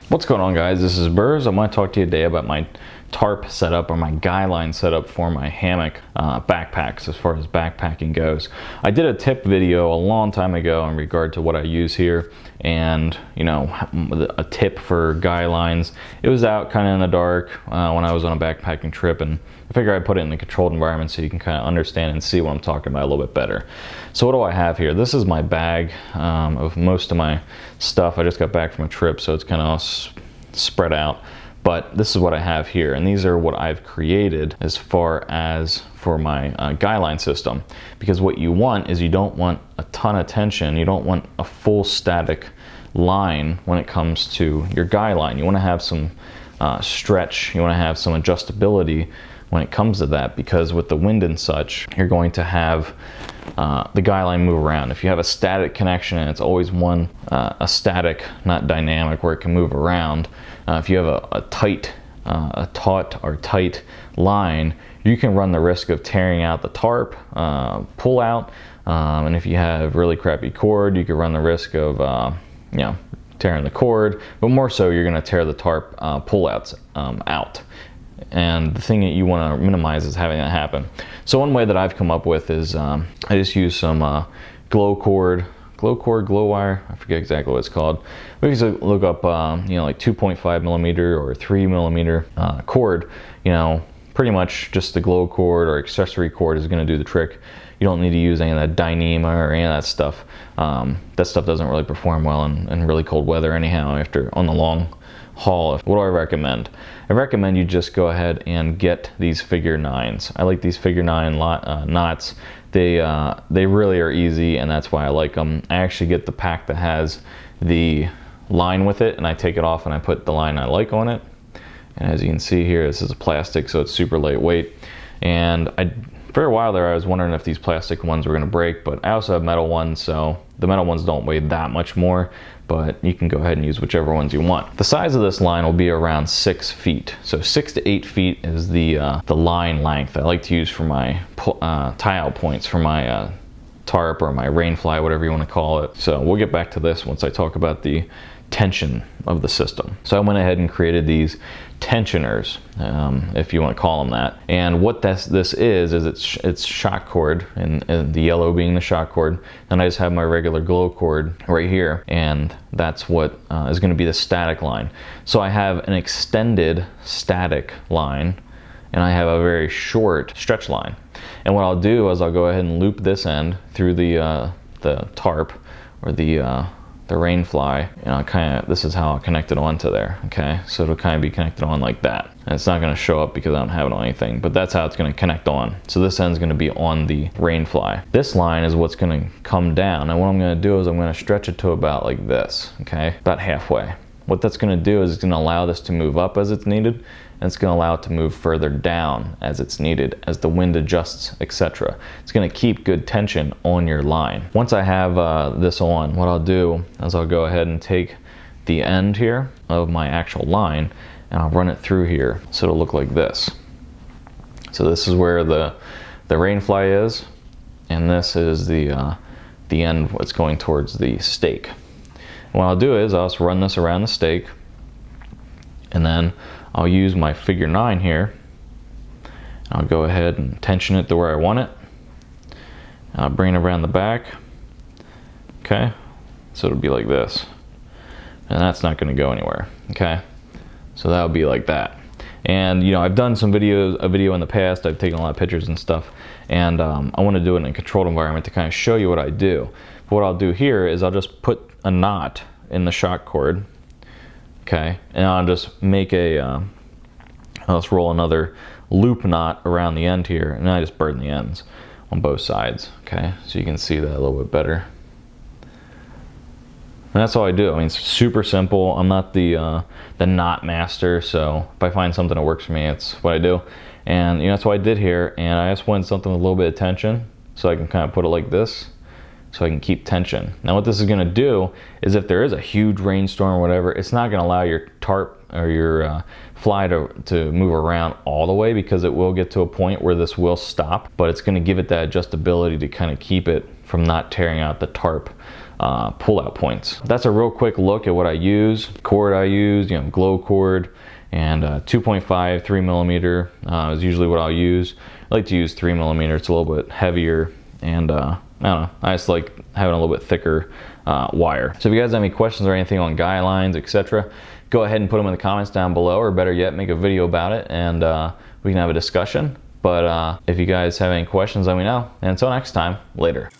What's going on, guys? This is Burrs. I want to talk to you today about my tarp setup, or my guyline setup for my hammock backpacks as far as backpacking goes. I did a tip video a long time ago in regard to what I use here, and a tip for guylines. It was out kind of in the dark when I was on a backpacking trip, and I figure I'd put it in a controlled environment so you can kind of understand and see what I'm talking about a little bit better. So what do I have here? This is my bag of most of my stuff. I just got back from a trip, so it's kind of all spread out. But this is what I have here, and these are what I've created as far as for my guyline system. Because what you want is, you don't want a ton of tension, you don't want a full static line when it comes to your guyline. You want to have some stretch, you want to have some adjustability when it comes to that, because with the wind and such, you're going to have the guyline move around. If you have a static connection and it's always one, a static, not dynamic, where it can move around, if you have a taut or tight line, you can run the risk of tearing out the tarp, pull out, and if you have really crappy cord, you could run the risk of tearing the cord, but more so you're going to tear the tarp pullouts out. And the thing that you want to minimize is having that happen. So one way that I've come up with is I just use some GloCord, glow wire, I forget exactly what it's called. We can look up like 2.5 millimeter or 3 millimeter cord. Pretty much just the GloCord or accessory cord is going to do the trick. You don't need to use any of that Dyneema or any of that stuff. That stuff doesn't really perform well in really cold weather anyhow, on the long haul. What do I recommend? I recommend you just go ahead and get these figure 9s. I like these figure 9 knots. They really are easy, and that's why I like them. I actually get the pack that has the line with it, and I take it off and I put the line I like on it. And as you can see here, this is a plastic, so it's super lightweight. And for a while there, I was wondering if these plastic ones were going to break, but I also have metal ones, so the metal ones don't weigh that much more, but you can go ahead and use whichever ones you want. The size of this line will be around 6 feet. So 6 to 8 feet is the line length I like to use for my tie-out points for my tarp or my rainfly, whatever you want to call it. So we'll get back to this once I talk about the tension of the system. So I went ahead and created these tensioners, if you want to call them that. And what this is it's shock cord, and the yellow being the shock cord. And I just have my regular GloCord right here, and that's what is going to be the static line. So I have an extended static line, and I have a very short stretch line. And what I'll do is I'll go ahead and loop this end through the tarp or the rainfly, and this is how I'll connect it onto there. Okay, so it'll kind of be connected on like that, and it's not going to show up because I don't have it on anything, but that's how it's going to connect on. So this end's going to be on the rainfly. This line is what's going to come down, and what I'm going to do is I'm going to stretch it to about like this. Okay, about halfway. What that's going to do is it's going to allow this to move up as it's needed, and it's going to allow it to move further down as it's needed, as the wind adjusts, etc. It's going to keep good tension on your line. Once I have this on, what I'll do is I'll go ahead and take the end here of my actual line, and I'll run it through here, so it'll look like this. So this is where the rainfly is, and this is the end what's going towards the stake. What I'll do is I'll just run this around the stake, and then I'll use my figure 9 here. I'll go ahead and tension it to where I want it. I'll bring it around the back. Okay, so it'll be like this, and that's not going to go anywhere. Okay, so that'll be like that. And I've done a video in the past. I've taken a lot of pictures and stuff, and I want to do it in a controlled environment to kind of show you what I do. But what I'll do here is I'll just put a knot in the shock cord. Okay, and I'll just make I'll just roll another loop knot around the end here, and I just burn the ends on both sides. Okay, so you can see that a little bit better. And that's all I do. I mean, it's super simple. I'm not the knot master, so if I find something that works for me, it's what I do. And that's what I did here, and I just wanted something with a little bit of tension, so I can kind of put it like this, so I can keep tension. Now what this is going to do is, if there is a huge rainstorm or whatever, it's not going to allow your tarp or your fly to move around all the way, because it will get to a point where this will stop, but it's going to give it that adjustability to kind of keep it from not tearing out the tarp pull-out points. That's a real quick look at what I use. Cord I use, you know, GloCord, and 2.5, 3 millimeter is usually what I'll use. I like to use 3 millimeter. It's a little bit heavier, and I don't know, I just like having a little bit thicker wire. So if you guys have any questions or anything on guy lines, etc., go ahead and put them in the comments down below, or better yet, make a video about it, and we can have a discussion. But if you guys have any questions, let me know. And until next time, later.